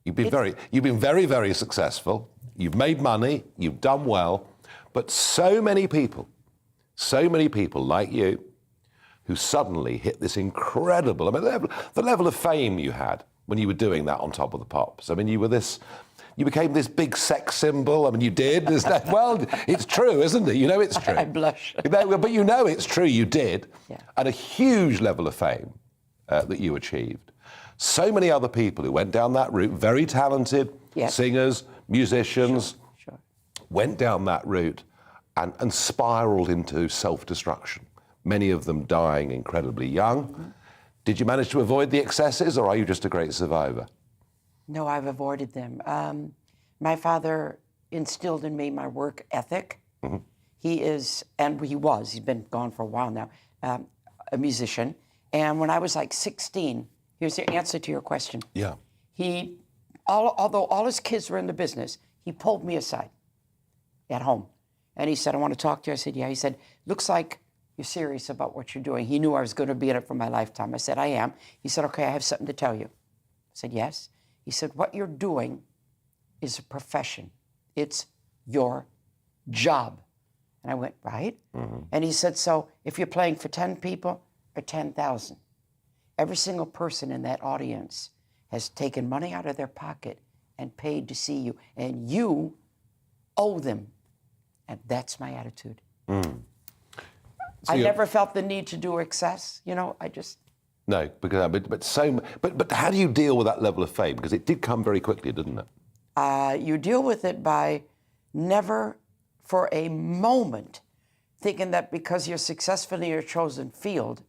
You've been very, very successful. You've made money, you've done well, but so many people like you who suddenly hit this incredible, the level of fame you had when you were doing that on Top of the Pops. You became this big sex symbol. You did. Well, it's true, isn't it? It's true. I blush. But it's true, you did. Yeah. And a huge level of fame that you achieved. So many other people who went down that route, very talented singers, musicians, sure. Went down that route and spiraled into self-destruction, many of them dying incredibly young. Mm-hmm. Did you manage to avoid the excesses, or are you just a great survivor? No, I've avoided them. My father instilled in me my work ethic. Mm-hmm. He's been gone for a while now, a musician. And when I was like 16, here's the answer to your question. Yeah. Although all his kids were in the business, he pulled me aside at home. And he said, I want to talk to you. I said, yeah. He said, looks like you're serious about what you're doing. He knew I was going to be in it for my lifetime. I said, I am. He said, okay, I have something to tell you. I said, yes. He said, what you're doing is a profession. It's your job. And I went, right? And he said, so if you're playing for 10 people or 10,000, every single person in that audience has taken money out of their pocket and paid to see you, and you owe them. And that's my attitude. I never felt the need to do excess. You know, I just... No, because but how do you deal with that level of fame? Because it did come very quickly, didn't it? You deal with it by never for a moment thinking that because you're successful in your chosen field,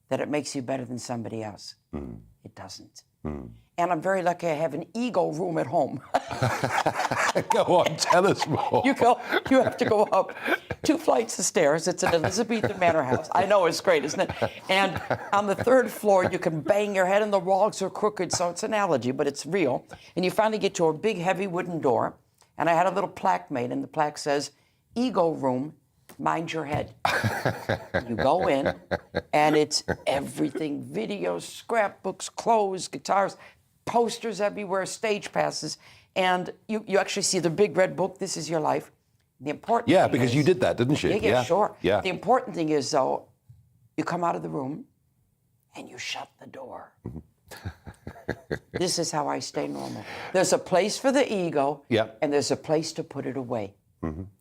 that it makes you better than somebody else. It doesn't. And I'm very lucky I have an ego room at home. Go on, tell us more. You have to go up 2 flights of stairs. It's an Elizabethan manor house. I know, it's great, isn't it? And on the 3rd floor, you can bang your head and the walls are crooked, so it's an analogy, but it's real. And you finally get to a big, heavy wooden door, and I had a little plaque made, and the plaque says, ego room, mind your head. You go in, and it's everything, videos, scrapbooks, clothes, guitars, posters everywhere, stage passes, and you actually see the big red book, This Is Your Life. The important thing because is, you did that, didn't you? Yeah, sure. Yeah. The important thing is, though, you come out of the room and you shut the door. This is how I stay normal. There's a place for the ego, and there's a place to put it away.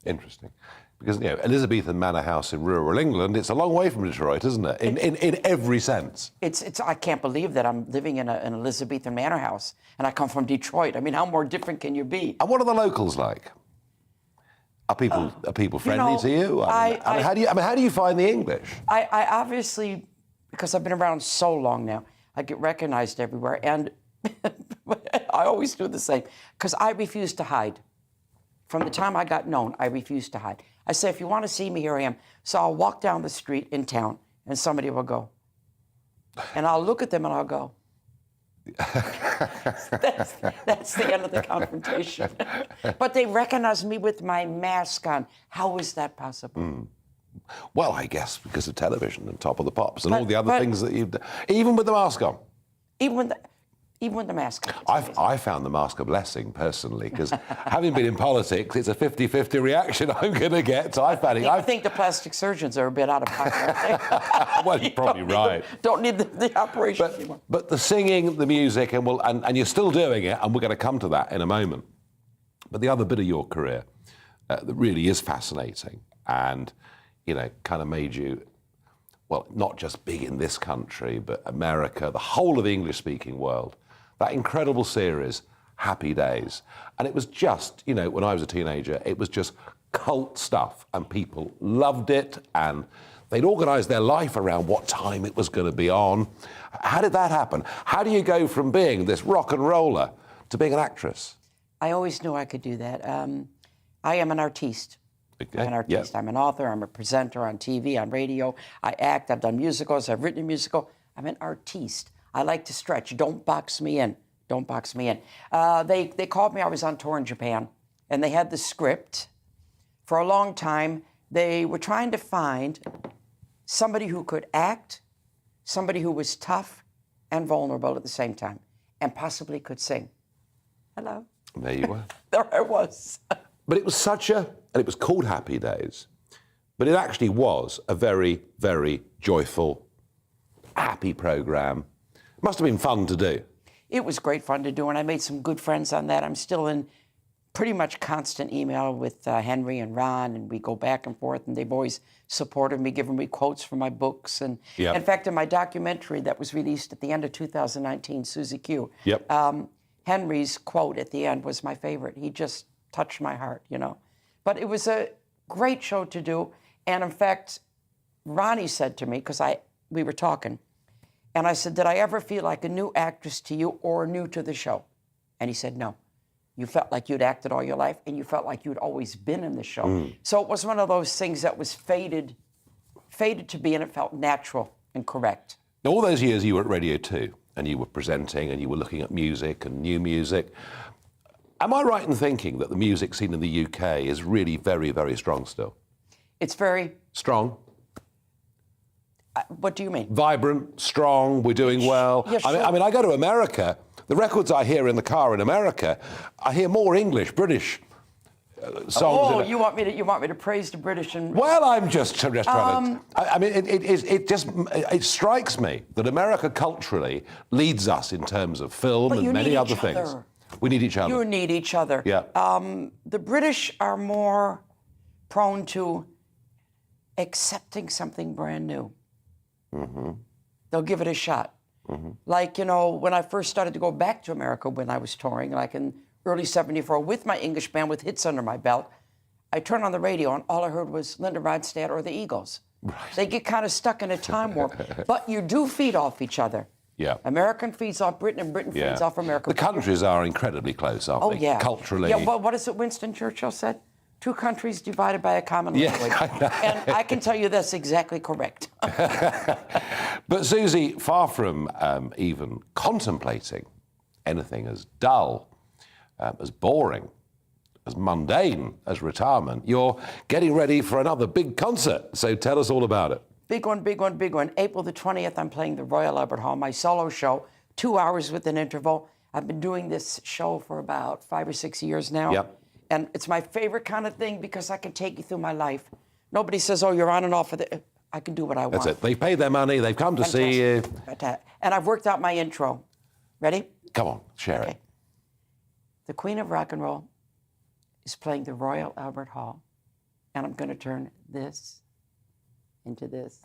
Interesting. Because, you know, Elizabethan manor house in rural England, it's a long way from Detroit, isn't it? In every sense. It's. I can't believe that I'm living in an Elizabethan manor house, and I come from Detroit. I mean, how more different can you be? And what are the locals like? Are people friendly to you? How do you find the English? I obviously, because I've been around so long now, I get recognized everywhere, and I always do the same, because I refuse to hide. From the time I got known, I refuse to hide. I say, if you want to see me, here I am. So I'll walk down the street in town, and somebody will go. And I'll look at them, and I'll go. That's the end of the confrontation. But they recognize me with my mask on. How is that possible? Well, I guess because of television and Top of the Pops and all the other things that you've done. Even with the mask on. Even with the mask on. I found the mask a blessing, personally, because having been in politics, it's a 50-50 reaction I'm going to get. So I think the plastic surgeons are a bit out of pocket, aren't they? Well, you're probably right. Don't need the operation anymore. But the singing, the music, and you're still doing it, and we're going to come to that in a moment. But the other bit of your career that really is fascinating and, you know, kind of made you, well, not just big in this country, but America, the whole of the English-speaking world. That incredible series, Happy Days. And it was just, you know, when I was a teenager, it was just cult stuff, and people loved it, and they'd organise their life around what time it was going to be on. How did that happen? How do you go from being this rock and roller to being an actress? I always knew I could do that. I am an artiste. Okay. I'm an artiste. I'm an author. I'm a presenter on TV, on radio. I act. I've done musicals. I've written a musical. I'm an artiste. I like to stretch. Don't box me in. Don't box me in. They called me. I was on tour in Japan, and they had the script. For a long time, they were trying to find somebody who could act, somebody who was tough and vulnerable at the same time, and possibly could sing. Hello. There you were. There I was. But it was and it was called Happy Days, but it actually was a very, very joyful, happy programme. Must have been fun to do. It was great fun to do, and I made some good friends on that. I'm still in pretty much constant email with Henry and Ron, and we go back and forth, and they've always supported me, given me quotes from my books. And in fact, in my documentary that was released at the end of 2019, Suzi Quatro, Henry's quote at the end was my favorite. He just touched my heart, you know. But it was a great show to do. And in fact, Ronnie said to me, because we were talking, and I said, did I ever feel like a new actress to you or new to the show? And he said, no. You felt like you'd acted all your life, and you felt like you'd always been in the show. So it was one of those things that was fated to be, and it felt natural and correct. Now, all those years you were at Radio 2, and you were presenting, and you were looking at music and new music. Am I right in thinking that the music scene in the UK is really very, very strong still? It's very... Strong? What do you mean? Vibrant, strong, we're doing well. Yeah, sure. I mean, I go to America, the records I hear in the car in America, I hear more English, British songs. Oh, you want me to praise the British and... Well, I'm just trying to... I mean, it strikes me that America culturally leads us in terms of film and many other things. We need each other. You need each other. Yeah. The British are more prone to accepting something brand new. Mm-hmm. They'll give it a shot. Mm-hmm. Like, you know, when I first started to go back to America when I was touring, like in early 74, with my English band with hits under my belt, I turned on the radio and all I heard was Linda Ronstadt or the Eagles. Right. They get kind of stuck in a time warp. But you do feed off each other. Yeah. American feeds off Britain and Britain feeds off America. The countries are incredibly close, aren't they? Oh, yeah. Culturally. Yeah, what is it Winston Churchill said? 2 countries divided by a common language. And I can tell you that's exactly correct. But Suzi, far from even contemplating anything as dull, as boring, as mundane as retirement, you're getting ready for another big concert. So tell us all about it. Big one, big one, big one. April the 20th, I'm playing the Royal Albert Hall, my solo show, 2 hours with an interval. I've been doing this show for about 5 or 6 years now. Yep. And it's my favorite kind of thing because I can take you through my life. Nobody says, oh, you're on and off of the... I can do what I want. That's it. They've paid their money. They've come to see you. Fantastic. And I've worked out my intro. Ready? Come on, share it. The Queen of Rock and Roll is playing the Royal Albert Hall. And I'm going to turn this into this.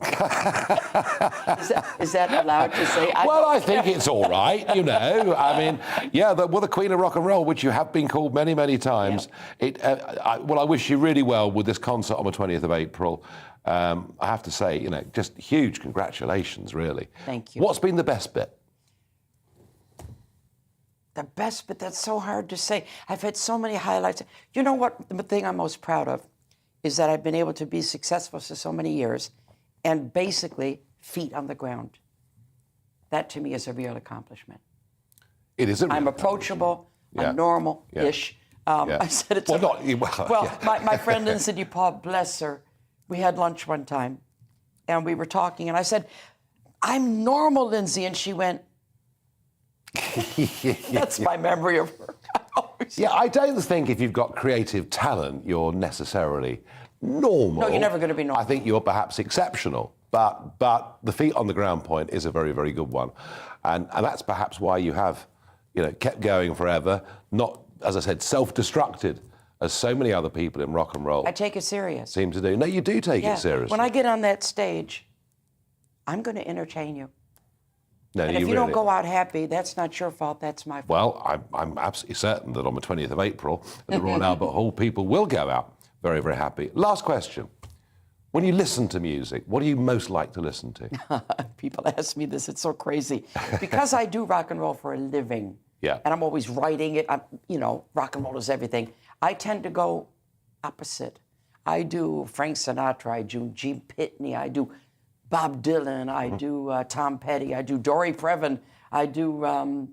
Is that allowed to say? I think it's all right, you know. I mean, yeah, the Queen of Rock and Roll, which you have been called many, many times. Yeah. I wish you really well with this concert on the 20th of April. I have to say, you know, just huge congratulations, really. Thank you. What's been the best bit? The best bit, that's so hard to say. I've had so many highlights. You know what, the thing I'm most proud of is that I've been able to be successful for so many years and basically feet on the ground. That to me is a real accomplishment. It is a real I'm approachable, yeah. I'm normal-ish. Yeah. I said it to my friend Lindsay DePaul, bless her, we had lunch one time and we were talking and I said, I'm normal, Lindsay, and she went, that's my memory of her. Yeah, I don't think if you've got creative talent, you're necessarily normal. No, you're never going to be normal. I think you're perhaps exceptional, but the feet on the ground point is a very, very good one. And that's perhaps why you have, you know, kept going forever, not, as I said, self-destructed, as so many other people in rock and roll I take it serious. seem to do. No, you do take it seriously. When I get on that stage, I'm going to entertain you. No, and if you don't go out happy, that's not your fault, that's my fault. Well, I'm absolutely certain that on the 20th of April at the Royal Albert Hall, people will go out very, very happy. Last question. When you listen to music, what do you most like to listen to? People ask me this, it's so crazy. Because I do rock and roll for a living, yeah, and I'm always writing it, you know, rock and roll is everything, I tend to go opposite. I do Frank Sinatra, I do Gene Pitney, I do Bob Dylan, I do Tom Petty, I do Dory Previn, I do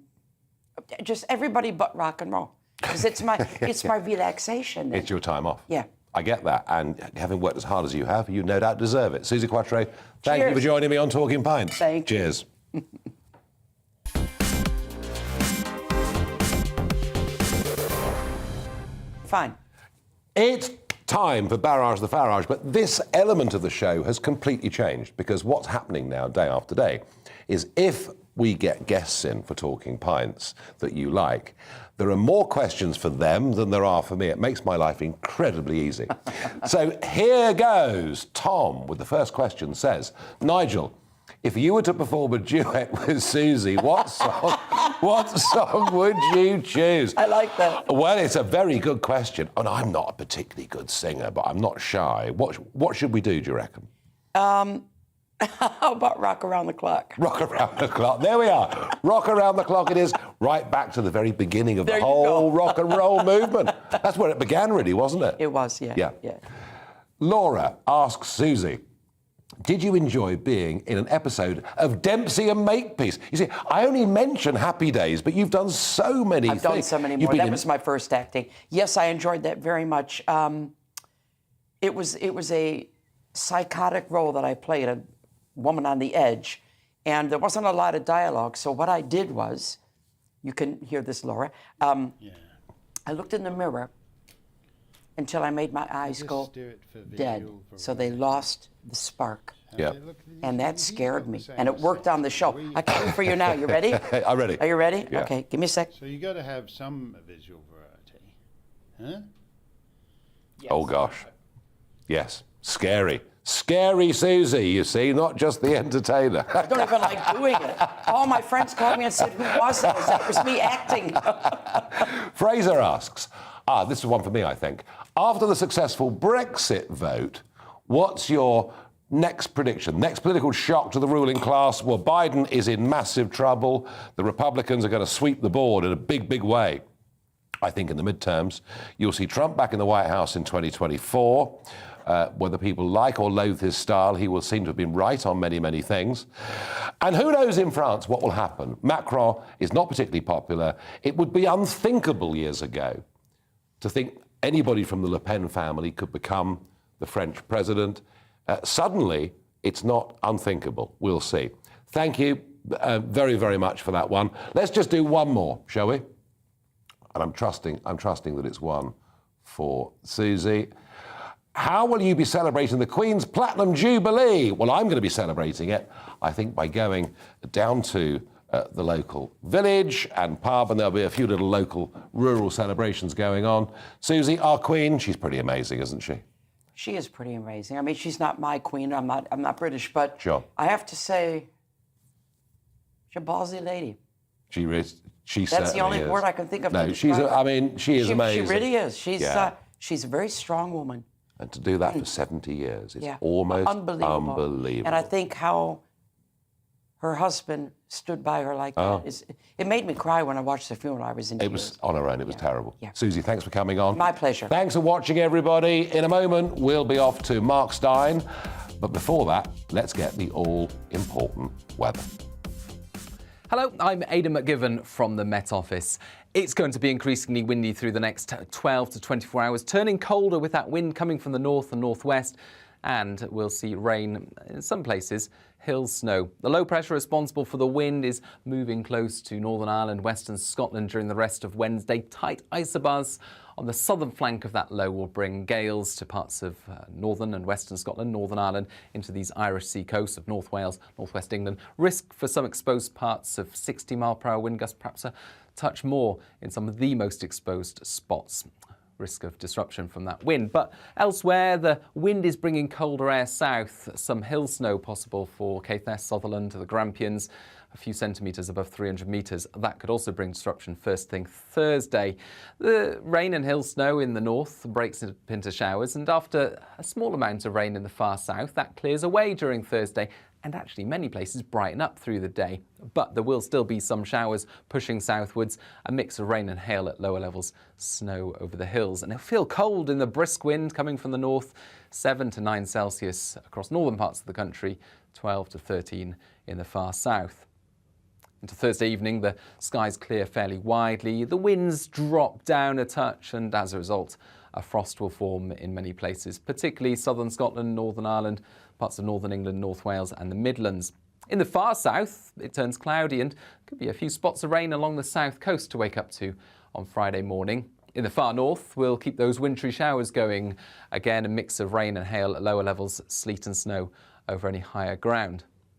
just everybody but rock and roll. Because it's my relaxation. It's your time off. Yeah. I get that. And having worked as hard as you have, you no doubt deserve it. Suzi Quatro, thank you for joining me on Talking Pints. Thank you. Cheers. Fine. It's time for Barrage the Farage, but this element of the show has completely changed because what's happening now, day after day, is if we get guests in for Talking Pints that you like, there are more questions for them than there are for me. It makes my life incredibly easy. So here goes. Tom, with the first question, says, Nigel, if you were to perform a duet with Suzi, what song would you choose? I like that. Well, it's a very good question. And I'm not a particularly good singer, but I'm not shy. What should we do, do you reckon? How about Rock Around the Clock? Rock Around the Clock. There we are. Rock Around the Clock it is, right back to the very beginning of the whole rock and roll movement. That's where it began, really, wasn't it? It was, yeah. Yeah. Laura asks Suzi, did you enjoy being in an episode of Dempsey and Makepeace? You see, I only mention Happy Days, but you've done so many things. I've done so many more. That was my first acting. Yes, I enjoyed that very much. It was a psychotic role that I played, a woman on the edge, and there wasn't a lot of dialogue. So what I did was, you can hear this, Laura. I looked in the mirror until I made my eyes go dead. So they lost the spark. Yeah. And that scared me. And it worked on the show. I can do it for you now. You ready? I'm ready. Are you ready? Yeah. Okay, give me a sec. So you got to have some visual variety, huh? Yes. Oh gosh. Yes. Scary. Scary Susie, you see, not just the entertainer. I don't even like doing it. All my friends called me and said, who was that? That was me acting. Fraser asks, this is one for me, I think. After the successful Brexit vote, what's your next prediction? Next political shock to the ruling class? Well, Biden is in massive trouble. The Republicans are going to sweep the board in a big, big way. I think in the midterms, you'll see Trump back in the White House in 2024. Whether people like or loathe his style, he will seem to have been right on many, many things. And who knows in France what will happen? Macron is not particularly popular. It would be unthinkable years ago to think anybody from the Le Pen family could become the French president. Suddenly, it's not unthinkable. We'll see. Thank you very, very much for that one. Let's just do one more, shall we? And I'm trusting that it's one for Susie. How will you be celebrating the Queen's Platinum Jubilee? Well, I'm going to be celebrating it, I think, by going down to the local village and pub, and there'll be a few little local rural celebrations going on. Susie, our Queen, she's pretty amazing, isn't she? She is pretty amazing. I mean, she's not my queen. I'm not British, but sure. I have to say, she's a ballsy lady. She is. She That's the only is. word I can think of. No, she is amazing. She really is. She's a very strong woman. And to do that for 70 years is almost unbelievable. And I think how her husband stood by her like that it made me cry when I watched the funeral. I was in tears. It was on her own. It was terrible. Yeah. Susie, thanks for coming on. My pleasure. Thanks for watching, everybody. In a moment, we'll be off to Mark Stein. But before that, let's get the all-important weather. Hello, I'm Aidan McGivern from the Met Office. It's going to be increasingly windy through the next 12 to 24 hours, turning colder with that wind coming from the north and northwest, and we'll see rain in some places, hill snow. The low pressure responsible for the wind is moving close to Northern Ireland, Western Scotland during the rest of Wednesday. Tight isobars on the southern flank of that low will bring gales to parts of northern and western Scotland, Northern Ireland, into these Irish sea coasts of North Wales, northwest England. Risk for some exposed parts of 60-mile-per-hour wind gusts, perhaps a touch more in some of the most exposed spots. Risk of disruption from that wind. But elsewhere, the wind is bringing colder air south. Some hill snow possible for Caithness, Sutherland, the Grampians, a few centimetres above 300 metres. That could also bring disruption first thing Thursday. The rain and hill snow in the north breaks into showers, and after a small amount of rain in the far south, that clears away during Thursday. And actually many places brighten up through the day, but there will still be some showers pushing southwards, a mix of rain and hail at lower levels, snow over the hills. And it'll feel cold in the brisk wind coming from the north, 7 to 9 Celsius across northern parts of the country, 12 to 13 in the far south. Into Thursday evening, the skies clear fairly widely, the winds drop down a touch, and as a result, a frost will form in many places, particularly southern Scotland, Northern Ireland, parts of northern England, North Wales and the Midlands. In the far south, it turns cloudy and could be a few spots of rain along the south coast to wake up to on Friday morning. In the far north, we'll keep those wintry showers going. Again, a mix of rain and hail at lower levels, sleet and snow over any higher ground.